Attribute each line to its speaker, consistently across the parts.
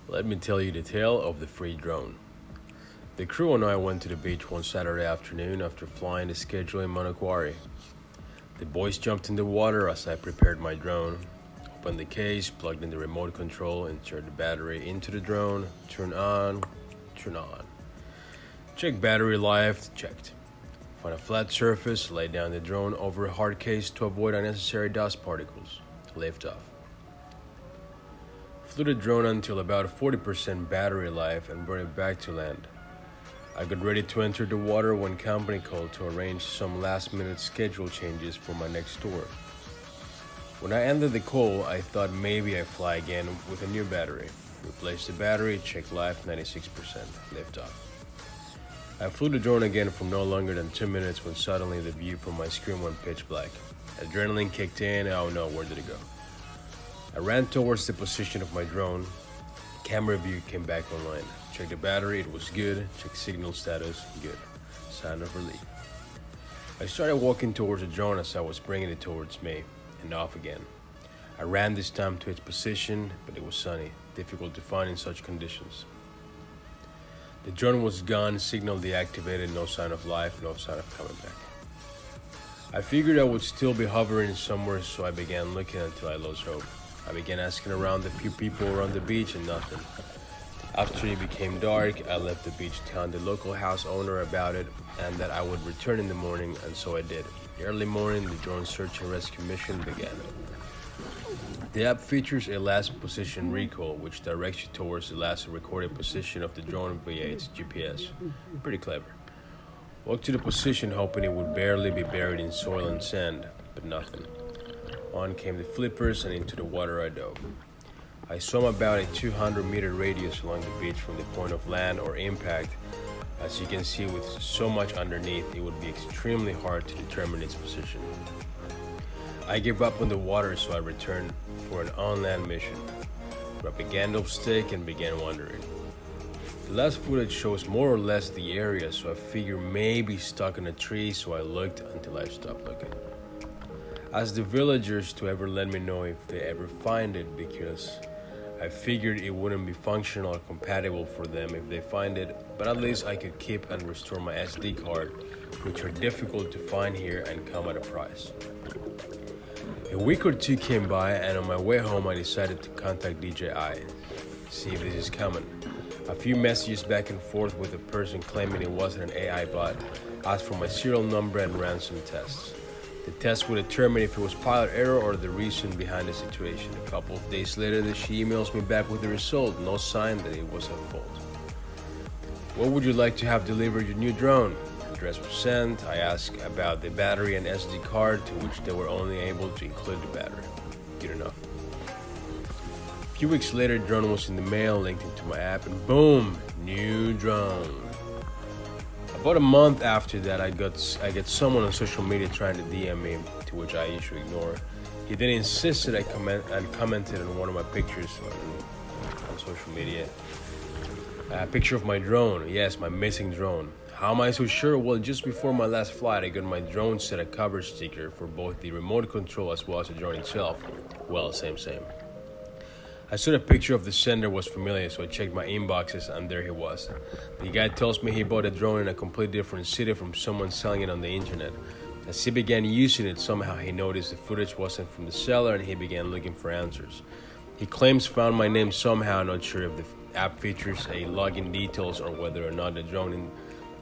Speaker 1: Let me tell you the tale of the free drone. The crew and I went to the beach one Saturday afternoon after flying the schedule in Manokwari. The boys jumped in the water as I prepared my drone, opened the case, plugged in the remote control, inserted the battery into the drone, turn on, turn on. Check battery life, checked. Find a flat surface, lay down the drone over a hard case to avoid unnecessary dust particles. Lift off. Flew the drone until about 40% battery life and brought it back to land. I got ready to enter the water when company called to arrange some last-minute schedule changes for my next tour. When I ended the call, I thought maybe I'd fly again with a new battery. Replaced the battery, check life 96%, lift off. I flew the drone again for no longer than 2 minutes when suddenly the view from my screen went pitch black. Adrenaline kicked in, oh no, where did it go? I ran towards the position of my drone. Camera view came back online. Checked the battery, it was good. Checked signal status, good. Sign of relief. I started walking towards the drone as I was bringing it towards me, and off again. I ran this time to its position, but it was sunny, difficult to find in such conditions. The drone was gone, signal deactivated, no sign of life, no sign of coming back. I figured I would still be hovering somewhere, so I began looking until I lost hope. I began asking around a few people around the beach and nothing. After it became dark, I left the beach telling the local house owner about it and that I would return in the morning, and so I did. Early morning, the drone search and rescue mission began. The app features a last position recall, which directs you towards the last recorded position of the drone via its GPS. Pretty clever. Walked to the position hoping it would barely be buried in soil and sand, but nothing. On came the flippers and into the water I dove. I swam about a 200-meter radius along the beach from the point of land or impact. As you can see, with so much underneath, it would be extremely hard to determine its position. I gave up on the water, so I returned for an on-land mission. Grabbed a Gandalf stick and began wandering. The last footage shows more or less the area, so I figured maybe stuck in a tree, so I looked until I stopped looking. Asked the villagers to ever let me know if they ever find it, because I figured it wouldn't be functional or compatible for them if they find it, but at least I could keep and restore my SD card, which are difficult to find here and come at a price. A week or two came by, and on my way home I decided to contact DJI, see if this is common. A few messages back and forth with a person claiming it wasn't an AI bot, asked for my serial number and ran some tests. The test would determine if it was pilot error or the reason behind the situation. A couple of days later, she emails me back with the result, no sign that it was at fault. What would you like to have delivered your new drone? The address was sent. I asked about the battery and SD card, to which they were only able to include the battery. Good enough. A few weeks later, the drone was in the mail, linked into my app, and boom, new drone. About a month after that, I get someone on social media trying to DM me, to which I usually ignore. He then insisted I commented on one of my pictures on social media. A picture of my drone, yes, my missing drone. How am I so sure? Well, just before my last flight, I got my drone set a cover sticker for both the remote control as well as the drone itself. Well, same. I saw the picture of the sender was familiar, so I checked my inboxes, and there he was. The guy tells me he bought a drone in a completely different city from someone selling it on the internet. As he began using it, somehow he noticed the footage wasn't from the seller, and he began looking for answers. He claims found my name somehow, not sure if the app features a login details or whether or not the drone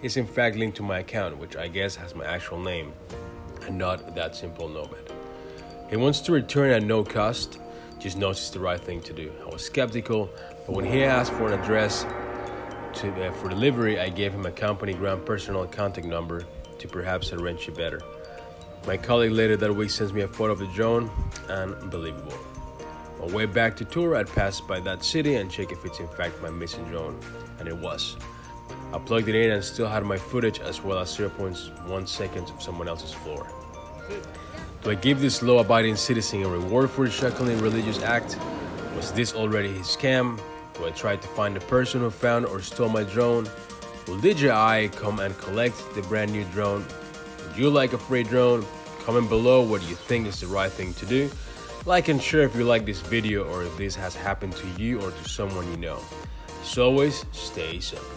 Speaker 1: is in fact linked to my account, which I guess has my actual name, and not that simple nomad. He wants to return at no cost, just knows it's the right thing to do. I was skeptical, but when he asked for an address for delivery, I gave him a company ground personal contact number to perhaps arrange it better. My colleague later that week sends me a photo of the drone, unbelievable. On my way back to tour, I'd pass by that city and check if it's in fact my missing drone, and it was. I plugged it in and still had my footage as well as 0.1 seconds of someone else's floor. Do I give this law-abiding citizen a reward for the shockingly religious act? Was this already his scam? Do I try to find the person who found or stole my drone? Will DJI come and collect the brand new drone? Would you like a free drone? Comment below what you think is the right thing to do. Like and share if you like this video or if this has happened to you or to someone you know. As always, stay simple.